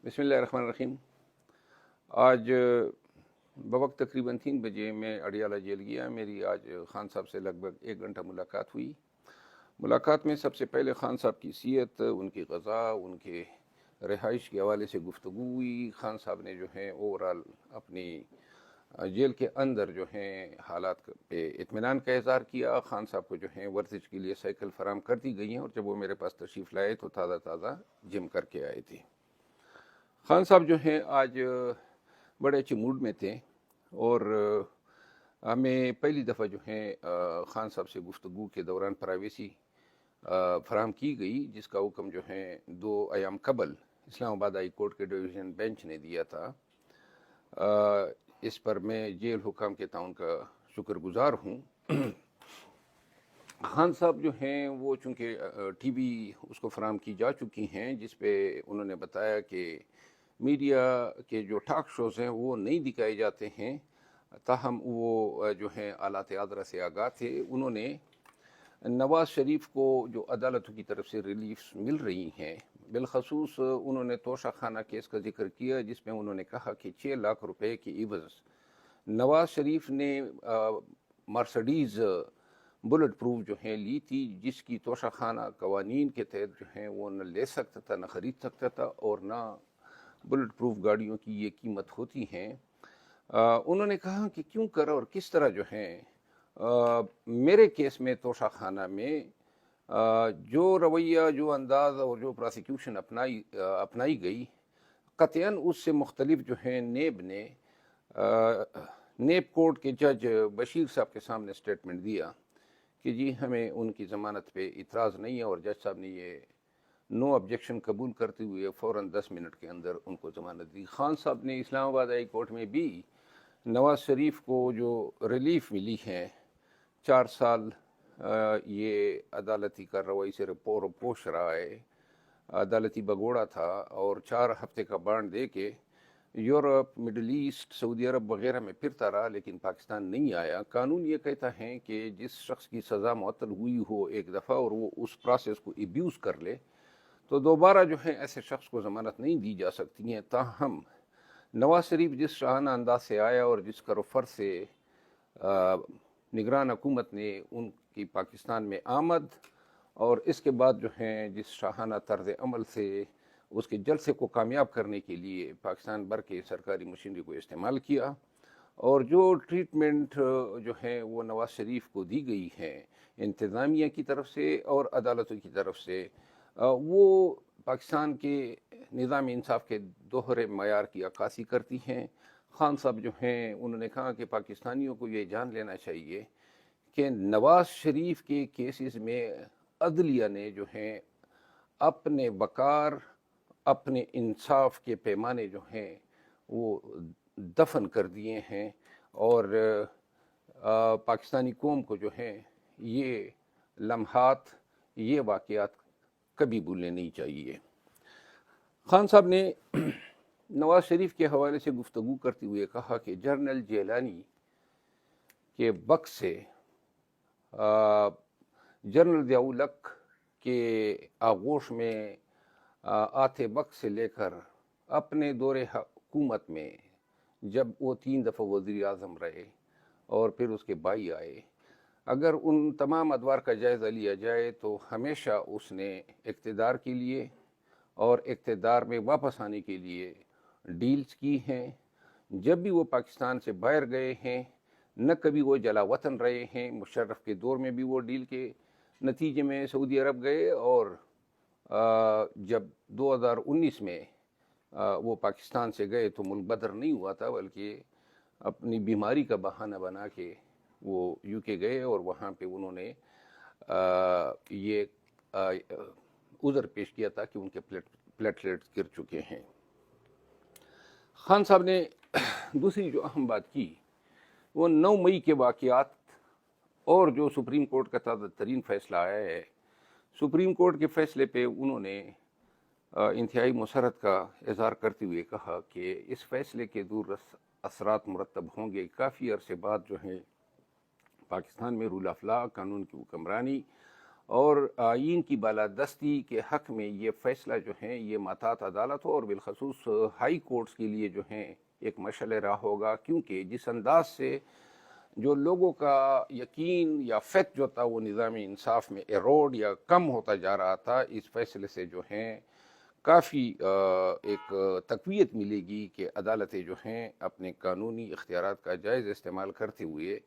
بسم اللہ الرحمن الرحیم۔ آج بوقت تقریباً 3 بجے میں اڈیالہ جیل گیا۔ میری آج خان صاحب سے لگ بھگ 1 گھنٹہ ملاقات ہوئی۔ ملاقات میں سب سے پہلے خان صاحب کی صحت، ان کی غذا، ان کے رہائش کے حوالے سے گفتگو ہوئی۔ خان صاحب نے جو ہے اوورال اپنی جیل کے اندر جو ہیں حالات پہ اطمینان کا اظہار کیا۔ خان صاحب کو جو ہے ورزش کے لیے سائیکل فراہم کر دی گئی ہیں، اور جب وہ میرے پاس تشریف لائے تو تازہ جم کر کے آئے تھے۔ خان صاحب جو ہیں آج بڑے اچھے موڈ میں تھے، اور ہمیں پہلی دفعہ جو ہے خان صاحب سے گفتگو کے دوران پرائیویسی فراہم کی گئی، جس کا حکم جو ہے 2 ایام قبل اسلام آباد ہائی کورٹ کے ڈویژن بینچ نے دیا تھا۔ اس پر میں جیل حکام کے تعاون کا شکر گزار ہوں۔ خان صاحب جو ہیں وہ چونکہ ٹی وی اس کو فراہم کی جا چکی ہیں، جس پہ انہوں نے بتایا کہ میڈیا کے جو ٹاک شوز ہیں وہ نہیں دکھائے جاتے ہیں، تاہم وہ جو ہیں آلات عذرا سے آگاہ تھے۔ انہوں نے نواز شریف کو جو عدالتوں کی طرف سے ریلیفز مل رہی ہیں، بالخصوص انہوں نے توشہ خانہ کیس کا ذکر کیا، جس میں انہوں نے کہا کہ 6 لاکھ روپے کی عوض نواز شریف نے مرسڈیز بلٹ پروف جو ہیں لی تھی، جس کی توشہ خانہ قوانین کے تحت جو ہیں وہ نہ لے سکتا تھا، نہ خرید سکتا تھا، اور نہ بلٹ پروف گاڑیوں کی یہ قیمت ہوتی ہیں۔ انہوں نے کہا کہ کیوں کر اور کس طرح جو ہیں میرے کیس میں توشہ خانہ میں جو رویہ، جو انداز اور جو پراسیکیوشن اپنائی گئی، قطعاً اس سے مختلف جو ہیں نیب کورٹ کے جج بشیر صاحب کے سامنے سٹیٹمنٹ دیا کہ جی ہمیں ان کی ضمانت پہ اعتراض نہیں ہے، اور جج صاحب نے یہ نو آبجیکشن قبول کرتے ہوئے فوراً 10 منٹ کے اندر ان کو ضمانت دی۔ خان صاحب نے اسلام آباد ہائی کورٹ میں بھی نواز شریف کو جو ریلیف ملی ہے، 4 سال یہ عدالتی کارروائی سے پوش رہا ہے، عدالتی بگوڑا تھا، اور 4 ہفتے کا بانڈ دے کے یورپ، مڈل ایسٹ، سعودی عرب وغیرہ میں پھرتا رہا، لیکن پاکستان نہیں آیا۔ قانون یہ کہتا ہے کہ جس شخص کی سزا معطل ہوئی ہو ایک دفعہ اور وہ اس پروسیس کو ایبیوز کر لے، تو دوبارہ جو ہے ایسے شخص کو ضمانت نہیں دی جا سکتی ہیں۔ تاہم نواز شریف جس شاہانہ انداز سے آیا اور جس کروفر سے نگران حکومت نے ان کی پاکستان میں آمد، اور اس کے بعد جو ہیں جس شاہانہ طرز عمل سے اس کے جلسے کو کامیاب کرنے کے لیے پاکستان بھر کے سرکاری مشینری کو استعمال کیا، اور جو ٹریٹمنٹ جو ہے وہ نواز شریف کو دی گئی ہے انتظامیہ کی طرف سے اور عدالتوں کی طرف سے، وہ پاکستان کے نظام انصاف کے دوہرے معیار کی عکاسی کرتی ہیں۔ خان صاحب جو ہیں انہوں نے کہا کہ پاکستانیوں کو یہ جان لینا چاہیے کہ نواز شریف کے کیسز میں عدلیہ نے جو ہیں اپنے وقار، اپنے انصاف کے پیمانے جو ہیں وہ دفن کر دیے ہیں، اور پاکستانی قوم کو جو ہیں یہ لمحات، یہ واقعات کبھی بھولنے نہیں چاہیے۔ خان صاحب نے نواز شریف کے حوالے سے گفتگو کرتے ہوئے کہا کہ جنرل جیلانی کے وقت سے جنرل ضیاء الحق کے آغوش میں آتے وقت سے لے کر اپنے دور حکومت میں جب وہ 3 دفعہ وزیر اعظم رہے اور پھر اس کے بھائی آئے، اگر ان تمام ادوار کا جائزہ لیا جائے تو ہمیشہ اس نے اقتدار کے لیے اور اقتدار میں واپس آنے کے لیے ڈیلز کی ہیں۔ جب بھی وہ پاکستان سے باہر گئے ہیں، نہ کبھی وہ جلا وطن رہے ہیں۔ مشرف کے دور میں بھی وہ ڈیل کے نتیجے میں سعودی عرب گئے، اور جب 2019 میں وہ پاکستان سے گئے تو ملک بدر نہیں ہوا تھا، بلکہ اپنی بیماری کا بہانہ بنا کے وہ یو کے گئے، اور وہاں پہ انہوں نے یہ عذر پیش کیا تھا کہ ان کے پلیٹلیٹس گر چکے ہیں۔ خان صاحب نے دوسری جو اہم بات کی وہ 9 مئی کے واقعات اور جو سپریم کورٹ کا تازہ ترین فیصلہ آیا ہے۔ سپریم کورٹ کے فیصلے پہ انہوں نے انتہائی مسرت کا اظہار کرتے ہوئے کہا کہ اس فیصلے کے دور اثرات مرتب ہوں گے۔ کافی عرصے بعد جو ہے پاکستان میں رول آف لا، قانون کی حکمرانی اور آئین کی بالادستی کے حق میں یہ فیصلہ جو ہیں یہ محتاط عدالت ہو اور بالخصوص ہائی کورٹس کے لیے جو ہیں ایک مشعل راہ ہوگا، کیونکہ جس انداز سے جو لوگوں کا یقین یا فیتھ جو تھا وہ نظام انصاف میں ایروڈ یا کم ہوتا جا رہا تھا، اس فیصلے سے جو ہیں کافی ایک تقویت ملے گی کہ عدالتیں جو ہیں اپنے قانونی اختیارات کا جائز استعمال کرتے ہوئے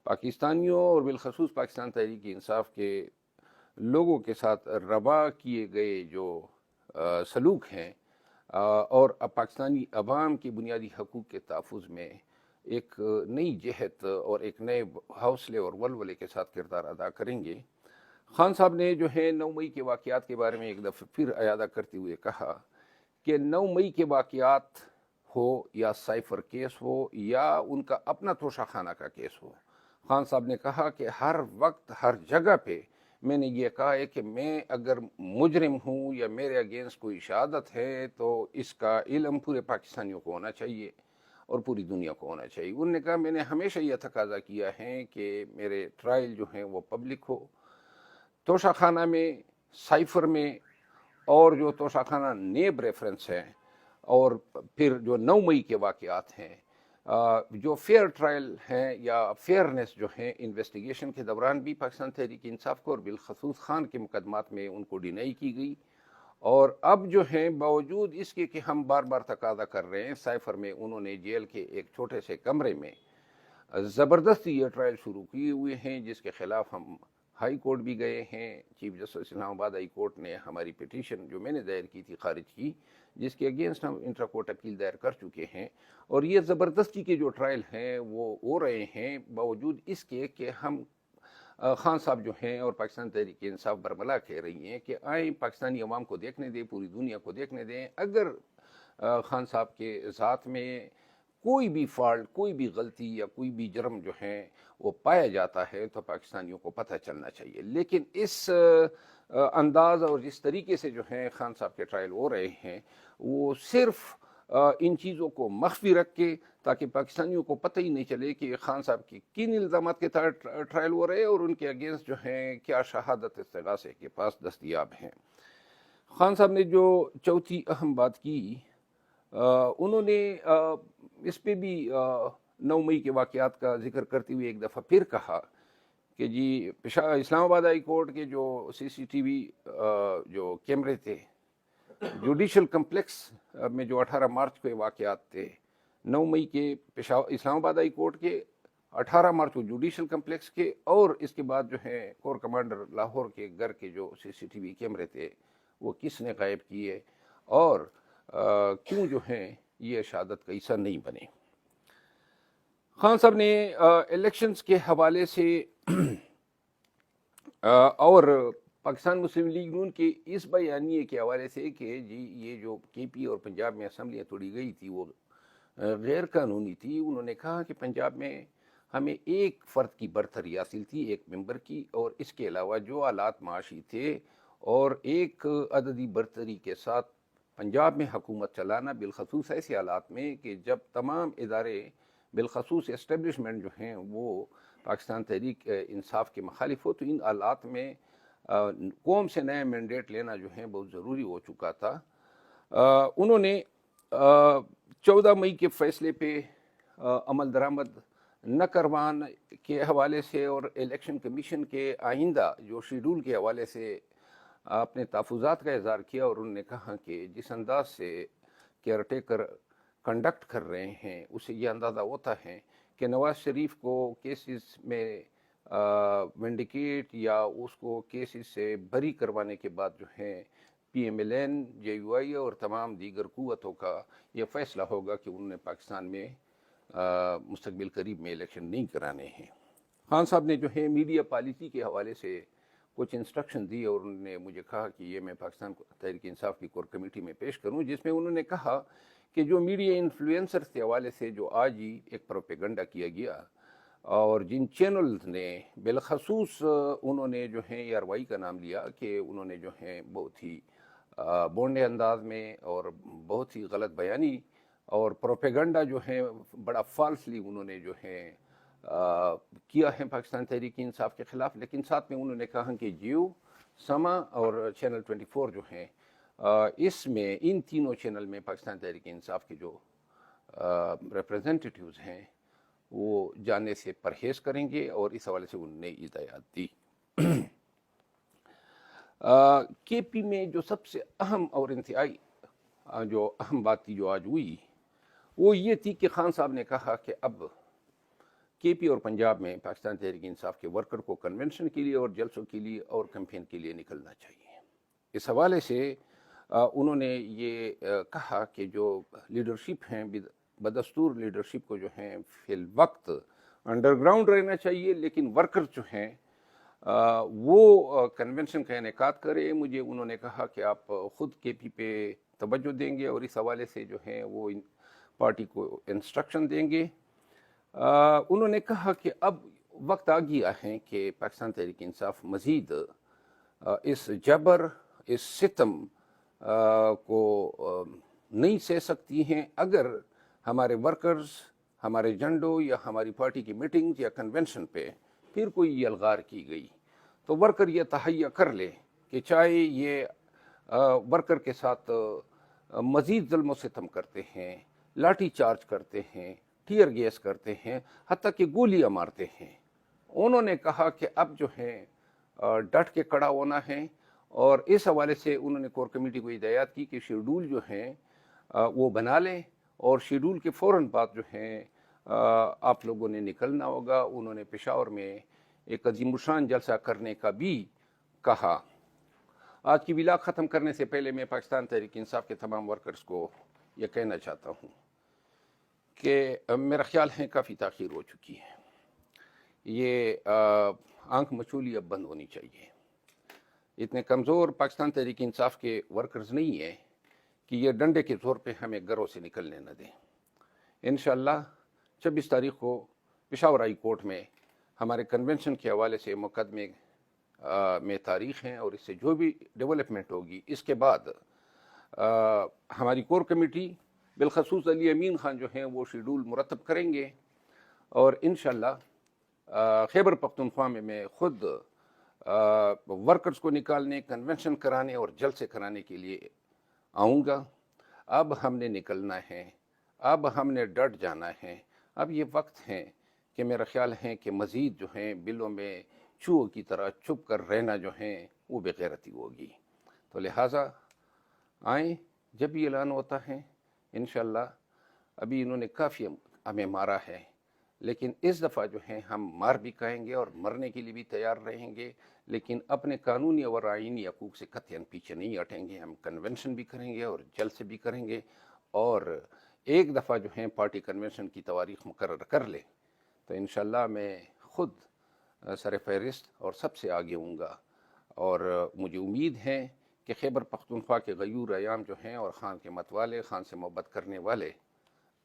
پاکستانیوں اور بالخصوص پاکستان تحریک انصاف کے لوگوں کے ساتھ روا کیے گئے جو سلوک ہیں اور پاکستانی عوام کے بنیادی حقوق کے تحفظ میں ایک نئی جہت اور ایک نئے حوصلے اور ولولے کے ساتھ کردار ادا کریں گے۔ خان صاحب نے جو ہے 9 مئی کے واقعات کے بارے میں ایک دفعہ پھر اعادہ کرتے ہوئے کہا کہ 9 مئی کے واقعات ہو یا سائفر کیس ہو یا ان کا اپنا توشہ خانہ کا کیس ہو، خان صاحب نے کہا کہ ہر وقت ہر جگہ پہ میں نے یہ کہا ہے کہ میں اگر مجرم ہوں یا میرے اگینسٹ کوئی شہادت ہے تو اس کا علم پورے پاکستانیوں کو ہونا چاہیے اور پوری دنیا کو ہونا چاہیے۔ انہوں نے کہا میں نے ہمیشہ یہ تقاضا کیا ہے کہ میرے ٹرائل جو ہیں وہ پبلک ہو، توشہ خانہ میں، سائفر میں، اور جو توشہ خانہ نیب ریفرنس ہے، اور پھر جو 9 مئی کے واقعات ہیں، جو فیئر ٹرائل ہیں یا فیئرنس جو ہیں انویسٹیگیشن کے دوران بھی پاکستان تحریک انصاف کو اور بالخصوص خان کے مقدمات میں ان کو ڈینائی کی گئی، اور اب جو ہیں باوجود اس کے کہ ہم بار بار تقاضا کر رہے ہیں، سائفر میں انہوں نے جیل کے ایک چھوٹے سے کمرے میں زبردستی یہ ٹرائل شروع کیے ہوئے ہیں، جس کے خلاف ہم ہائی کورٹ بھی گئے ہیں۔ چیف جسٹس اسلام آباد ہائی کورٹ نے ہماری پٹیشن جو میں نے دائر کی تھی خارج کی، جس کے اگینسٹ ہم انٹرا کورٹ اپیل دائر کر چکے ہیں، اور یہ زبردستی کے جو ٹرائل ہیں وہ ہو رہے ہیں باوجود اس کے کہ ہم خان صاحب جو ہیں اور پاکستان تحریک انصاف برملا کہہ رہی ہیں کہ آئیں پاکستانی عوام کو دیکھنے دیں، پوری دنیا کو دیکھنے دیں، اگر خان صاحب کے ذات میں کوئی بھی فالٹ، کوئی بھی غلطی یا کوئی بھی جرم جو ہے وہ پایا جاتا ہے تو پاکستانیوں کو پتہ چلنا چاہیے۔ لیکن اس انداز اور جس طریقے سے جو ہیں خان صاحب کے ٹرائل ہو رہے ہیں وہ صرف ان چیزوں کو مخفی رکھ کے تاکہ پاکستانیوں کو پتہ ہی نہیں چلے کہ خان صاحب کی کن الزامات کے تحت ٹرائل ہو رہے ہیں اور ان کے اگینسٹ جو ہیں کیا شہادت استغاثے کے پاس دستیاب ہیں۔ خان صاحب نے جو چوتھی اہم بات کی، انہوں نے اس پہ بھی 9 مئی کے واقعات کا ذکر کرتے ہوئے ایک دفعہ پھر کہا کہ جی اسلام آباد ہائی کورٹ کے جو سی سی ٹی وی جو کیمرے تھے جوڈیشل کمپلیکس میں جو 18 مارچ کے واقعات تھے، 9 مئی کے اسلام آباد ہائی کورٹ کے، 18 مارچ کو جوڈیشل کمپلیکس کے، اور اس کے بعد جو ہے کور کمانڈر لاہور کے گھر کے جو سی سی ٹی وی کیمرے تھے وہ کس نے غائب کیے اور کیوں جو ہیں یہ شہادت کا حصہ نہیں بنے۔ خان صاحب نے الیکشنز کے حوالے سے اور پاکستان مسلم لیگ نون کے اس بیانیے کے حوالے سے کہ جی یہ جو کے پی اور پنجاب میں اسمبلیاں توڑی گئی تھی وہ غیر قانونی تھی، انہوں نے کہا کہ پنجاب میں ہمیں ایک فرد کی برتری حاصل تھی، ایک ممبر کی، اور اس کے علاوہ جو آلات معاشی تھے اور ایک عددی برتری کے ساتھ پنجاب میں حکومت چلانا، بالخصوص ایسے حالات میں کہ جب تمام ادارے بالخصوص اسٹیبلشمنٹ جو ہیں وہ پاکستان تحریک انصاف کے مخالف ہو، تو ان حالات میں قوم سے نیا مینڈیٹ لینا جو ہے بہت ضروری ہو چکا تھا۔ انہوں نے 14 مئی کے فیصلے پہ عمل درآمد نہ کروانے کے حوالے سے اور الیکشن کمیشن کے آئندہ جو شیڈول کے حوالے سے اپنے تحفظات کا اظہار کیا، اور انہوں نے کہا کہ جس انداز سے کیئر ٹیکر کنڈکٹ کر رہے ہیں اسے یہ اندازہ ہوتا ہے کہ نواز شریف کو کیسز میں ونڈیکیٹ یا اس کو کیسز سے بری کروانے کے بعد جو ہیں P M L N, J U I اور تمام دیگر قوتوں کا یہ فیصلہ ہوگا کہ انہوں نے پاکستان میں مستقبل قریب میں الیکشن نہیں کرانے ہیں۔ خان صاحب نے جو ہے میڈیا پالیسی کے حوالے سے کچھ انسٹرکشن دی اور انہوں نے مجھے کہا کہ یہ میں پاکستان تحریک انصاف کی کور کمیٹی میں پیش کروں، جس میں انہوں نے کہا کہ جو میڈیا انفلوئنسرز کے حوالے سے جو آج ہی ایک پروپیگنڈا کیا گیا اور جن چینلز نے بالخصوص انہوں نے جو ہیں یاروائی کا نام لیا کہ انہوں نے جو ہیں بہت ہی بونڈے انداز میں اور بہت ہی غلط بیانی اور پروپیگنڈا جو ہے بڑا فالسلی انہوں نے جو ہے کیا ہے پاکستان تحریک انصاف کے خلاف، لیکن ساتھ میں انہوں نے کہا کہ جیو، سما اور چینل 24 جو ہیں، اس میں ان تینوں چینل میں پاکستان تحریک انصاف کے جو ریپرزنٹیٹیوز ہیں وہ جانے سے پرہیز کریں گے، اور اس حوالے سے انہوں نے ہدایات دی۔ کے پی میں جو سب سے اہم اور انتہائی جو اہم بات تھی جو آج ہوئی وہ یہ تھی کہ خان صاحب نے کہا کہ اب کے پی اور پنجاب میں پاکستان تحریک انصاف کے ورکر کو کنونشن کے لیے اور جلسوں کے لیے اور کیمپین کے لیے نکلنا چاہیے۔ اس حوالے سے انہوں نے یہ کہا کہ جو لیڈرشپ ہیں بدستور لیڈرشپ کو جو ہیں فی الوقت انڈر گراؤنڈ رہنا چاہیے، لیکن ورکر جو ہیں وہ کنونشن کا انعقاد کرے۔ مجھے انہوں نے کہا کہ آپ خود کے پی پہ توجہ دیں گے اور اس حوالے سے جو ہیں وہ پارٹی کو انسٹرکشن دیں گے۔ انہوں نے کہا کہ اب وقت آ گیا ہے کہ پاکستان تحریک انصاف مزید اس جبر، اس ستم کو نہیں سہ سکتی ہیں۔ اگر ہمارے ورکرز ہمارے جھنڈوں یا ہماری پارٹی کی میٹنگ یا کنونشن پہ پھر کوئی الغار کی گئی تو ورکر یہ تہیہ کر لے کہ چاہے یہ ورکر کے ساتھ مزید ظلم و ستم کرتے ہیں، لاٹھی چارج کرتے ہیں، ٹیئر گیس کرتے ہیں، حتیٰ کہ گولیاں مارتے ہیں۔ انہوں نے کہا کہ اب جو ہے ڈٹ کے کڑا ہونا ہے، اور اس حوالے سے انہوں نے کور کمیٹی کو ہدایات کی کہ شیڈول جو ہیں وہ بنا لیں، اور شیڈول کے فوراً بعد جو ہیں آپ لوگوں نے نکلنا ہوگا۔ انہوں نے پشاور میں ایک عظیم الشان جلسہ کرنے کا بھی کہا۔ آج کی ویلاگ ختم کرنے سے پہلے میں پاکستان تحریک انصاف کے تمام ورکرز کو یہ کہنا چاہتا ہوں کہ میرا خیال ہے کافی تاخیر ہو چکی ہے۔ یہ آنکھ مچولی اب بند ہونی چاہیے۔ اتنے کمزور پاکستان تحریک انصاف کے ورکرز نہیں ہیں کہ یہ ڈنڈے کے زور پہ ہمیں گھروں سے نکلنے نہ دیں۔ انشاءاللہ 26 تاریخ کو پشاور ہائی کورٹ میں ہمارے کنونشن کے حوالے سے مقدمے میں تاریخ ہیں، اور اس سے جو بھی ڈیولپمنٹ ہوگی اس کے بعد ہماری کور کمیٹی بالخصوص علی امین خان جو ہیں وہ شیڈول مرتب کریں گے، اور انشاءاللہ خیبر پختونخوا میں خود ورکرز کو نکالنے، کنونشن کرانے اور جلسے کرانے کے لیے آؤں گا۔ اب ہم نے نکلنا ہے، اب ہم نے ڈٹ جانا ہے۔ اب یہ وقت ہے کہ میرا خیال ہے کہ مزید جو ہیں بلوں میں چوہوں کی طرح چھپ کر رہنا جو ہیں وہ بے غیرتی ہوگی۔ تو لہٰذا آئیں، جب بھی اعلان ہوتا ہے انشاءاللہ، ابھی انہوں نے کافی ہمیں مارا ہے، لیکن اس دفعہ جو ہیں ہم مار بھی کھائیں گے اور مرنے کے لیے بھی تیار رہیں گے، لیکن اپنے قانونی اور آئینی حقوق سے قطعاً پیچھے نہیں ہٹیں گے۔ ہم کنونشن بھی کریں گے اور جلسے بھی کریں گے، اور ایک دفعہ جو ہیں پارٹی کنونشن کی تواریخ مقرر کر لے تو انشاءاللہ میں خود سر فہرست اور سب سے آگے ہوں گا، اور مجھے امید ہے کہ خیبر پختونخوا کے غیور ایام جو ہیں اور خان کے متوالے، خان سے محبت کرنے والے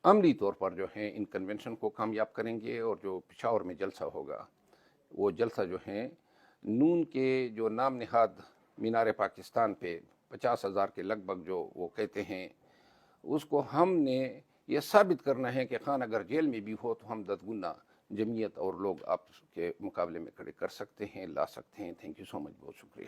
عملی طور پر جو ہیں ان کنونشن کو کامیاب کریں گے، اور جو پشاور میں جلسہ ہوگا وہ جلسہ جو ہیں نون کے جو نام نہاد مینار پاکستان پہ 50,000 کے لگ بھگ جو وہ کہتے ہیں، اس کو ہم نے یہ ثابت کرنا ہے کہ خان اگر جیل میں بھی ہو تو ہم 10 گنا جمعیت اور لوگ آپ کے مقابلے میں کھڑے کر سکتے ہیں، لا سکتے ہیں۔ تھینک یو سو مچ، بہت شکریہ۔